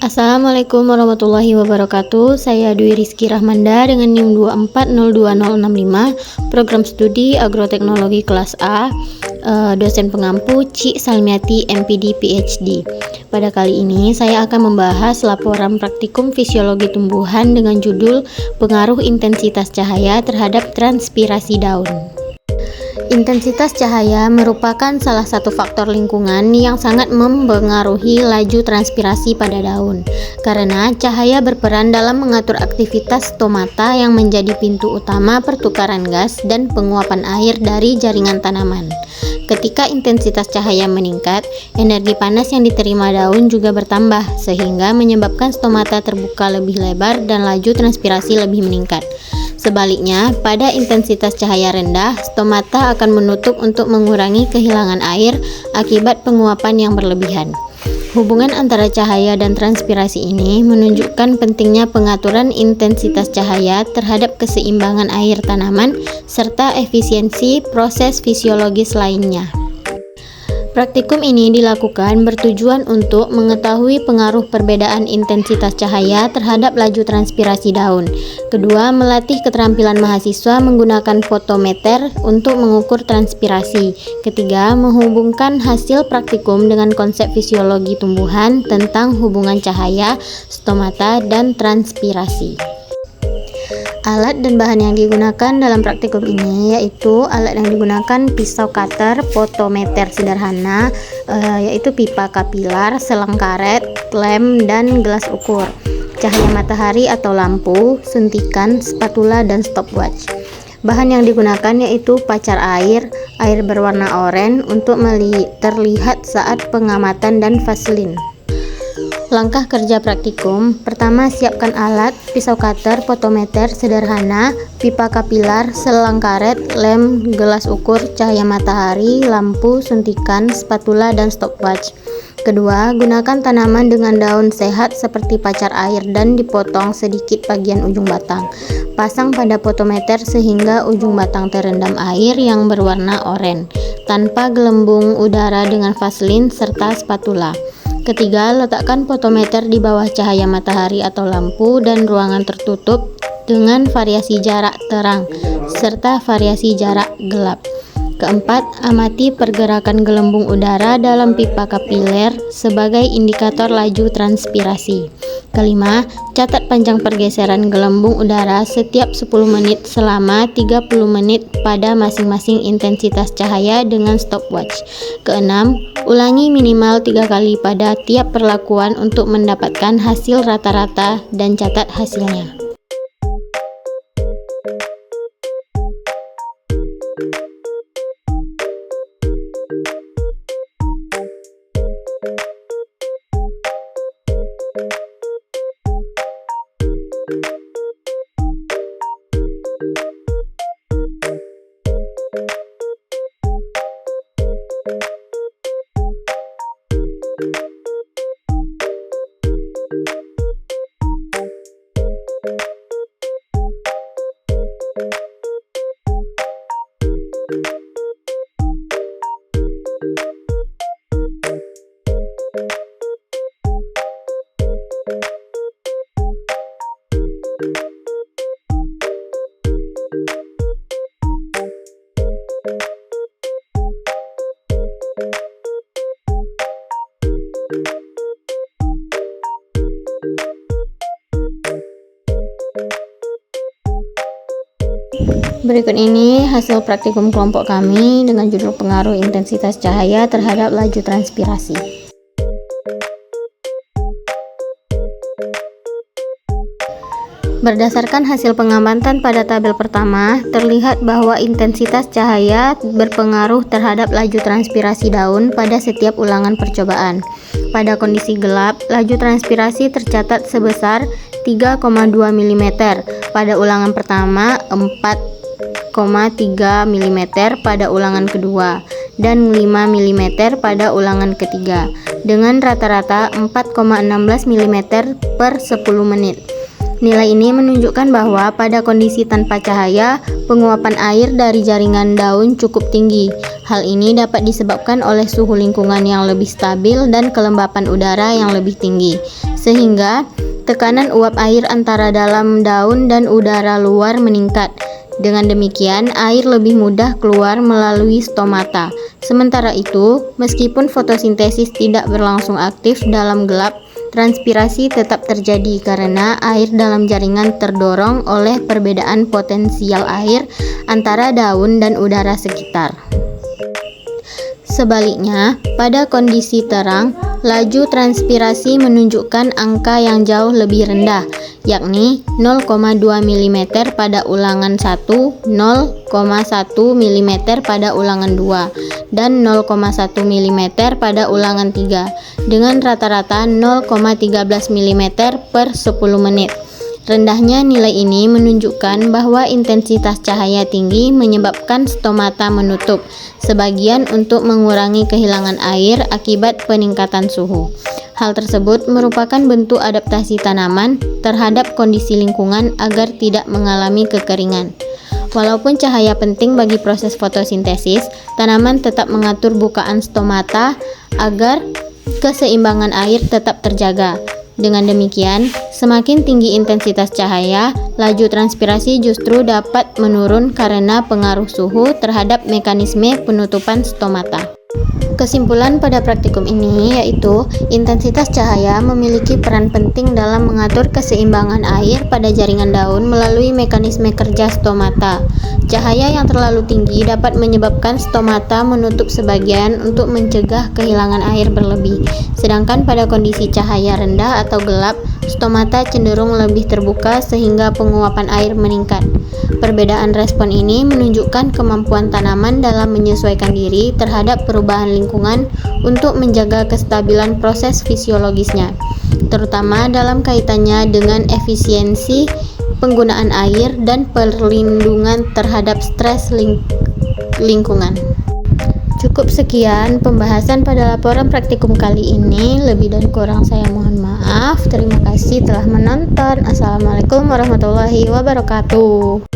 Assalamualaikum warahmatullahi wabarakatuh. Saya Dwi Rizky Rahmanda dengan NIM 2402065, Program Studi Agroteknologi Kelas A, dosen pengampu Cik Salmiati MPD PhD. Pada kali ini saya akan membahas laporan praktikum fisiologi tumbuhan dengan judul Pengaruh Intensitas Cahaya terhadap Transpirasi Daun. Intensitas cahaya merupakan salah satu faktor lingkungan yang sangat mempengaruhi laju transpirasi pada daun, karena cahaya berperan dalam mengatur aktivitas stomata yang menjadi pintu utama pertukaran gas dan penguapan air dari jaringan tanaman. Ketika intensitas cahaya meningkat, energi panas yang diterima daun juga bertambah, sehingga menyebabkan stomata terbuka lebih lebar dan laju transpirasi lebih meningkat. Sebaliknya, pada intensitas cahaya rendah, stomata akan menutup untuk mengurangi kehilangan air akibat penguapan yang berlebihan. Hubungan antara cahaya dan transpirasi ini menunjukkan pentingnya pengaturan intensitas cahaya terhadap keseimbangan air tanaman serta efisiensi proses fisiologis lainnya. Praktikum ini dilakukan bertujuan untuk mengetahui pengaruh perbedaan intensitas cahaya terhadap laju transpirasi daun. Kedua, melatih keterampilan mahasiswa menggunakan fotometer untuk mengukur transpirasi. Ketiga, menghubungkan hasil praktikum dengan konsep fisiologi tumbuhan tentang hubungan cahaya, stomata, dan transpirasi. Alat dan bahan yang digunakan dalam praktikum ini yaitu alat yang digunakan pisau cutter, fotometer sederhana, yaitu pipa kapilar, selang karet, lem, dan gelas ukur, cahaya matahari atau lampu, suntikan, spatula, dan stopwatch. Bahan yang digunakan yaitu pacar air berwarna oranye untuk terlihat saat pengamatan, dan vaselin. Langkah kerja praktikum: pertama, siapkan alat, pisau cutter, fotometer sederhana, pipa kapilar, selang karet, lem, gelas ukur, cahaya matahari, lampu, suntikan, spatula, dan stopwatch. Kedua, gunakan tanaman dengan daun sehat seperti pacar air dan dipotong sedikit bagian ujung batang. Pasang pada fotometer sehingga ujung batang terendam air yang berwarna oranye, tanpa gelembung udara dengan vaselin serta spatula. Ketiga, letakkan fotometer di bawah cahaya matahari atau lampu dan ruangan tertutup dengan variasi jarak terang serta variasi jarak gelap. Keempat, amati pergerakan gelembung udara dalam pipa kapiler sebagai indikator laju transpirasi. Kelima, catat panjang pergeseran gelembung udara setiap 10 menit selama 30 menit pada masing-masing intensitas cahaya dengan stopwatch. Keenam, ulangi minimal 3 kali pada tiap perlakuan untuk mendapatkan hasil rata-rata dan catat hasilnya. Berikut ini hasil praktikum kelompok kami dengan judul Pengaruh Intensitas Cahaya terhadap Laju Transpirasi. Berdasarkan hasil pengamatan pada tabel pertama, terlihat bahwa intensitas cahaya berpengaruh terhadap laju transpirasi daun pada setiap ulangan percobaan. Pada kondisi gelap, laju transpirasi tercatat sebesar 3,2 mm, pada ulangan pertama 4,3 mm pada ulangan kedua, dan 5 mm pada ulangan ketiga, dengan rata-rata 4,16 mm per 10 menit. Nilai ini menunjukkan bahwa pada kondisi tanpa cahaya, penguapan air dari jaringan daun cukup tinggi. Hal ini dapat disebabkan oleh suhu lingkungan yang lebih stabil dan kelembapan udara yang lebih tinggi, sehingga tekanan uap air antara dalam daun dan udara luar meningkat. Dengan demikian, air lebih mudah keluar melalui stomata. Sementara itu, meskipun fotosintesis tidak berlangsung aktif dalam gelap, transpirasi tetap terjadi karena air dalam jaringan terdorong oleh perbedaan potensial air antara daun dan udara sekitar. Sebaliknya, pada kondisi terang, laju transpirasi menunjukkan angka yang jauh lebih rendah, yakni 0,2 mm pada ulangan 1, 0,1 mm pada ulangan 2, dan 0,1 mm pada ulangan 3, dengan rata-rata 0,13 mm per 10 menit. Rendahnya nilai ini menunjukkan bahwa intensitas cahaya tinggi menyebabkan stomata menutup sebagian untuk mengurangi kehilangan air akibat peningkatan suhu. Hal tersebut merupakan bentuk adaptasi tanaman terhadap kondisi lingkungan agar tidak mengalami kekeringan. Walaupun cahaya penting bagi proses fotosintesis, tanaman tetap mengatur bukaan stomata agar keseimbangan air tetap terjaga. Dengan demikian, semakin tinggi intensitas cahaya, laju transpirasi justru dapat menurun karena pengaruh suhu terhadap mekanisme penutupan stomata. Kesimpulan pada praktikum ini yaitu intensitas cahaya memiliki peran penting dalam mengatur keseimbangan air pada jaringan daun melalui mekanisme kerja stomata. Cahaya yang terlalu tinggi dapat menyebabkan stomata menutup sebagian untuk mencegah kehilangan air berlebih. Sedangkan pada kondisi cahaya rendah atau gelap, stomata cenderung lebih terbuka sehingga penguapan air meningkat. Perbedaan respon ini menunjukkan kemampuan tanaman dalam menyesuaikan diri terhadap perubahan lingkungan untuk menjaga kestabilan proses fisiologisnya, terutama dalam kaitannya dengan efisiensi penggunaan air dan perlindungan terhadap stres lingkungan. Cukup sekian pembahasan pada laporan praktikum kali ini. Lebih dan kurang saya mohon maaf. Terima kasih telah menonton. Assalamualaikum warahmatullahi wabarakatuh.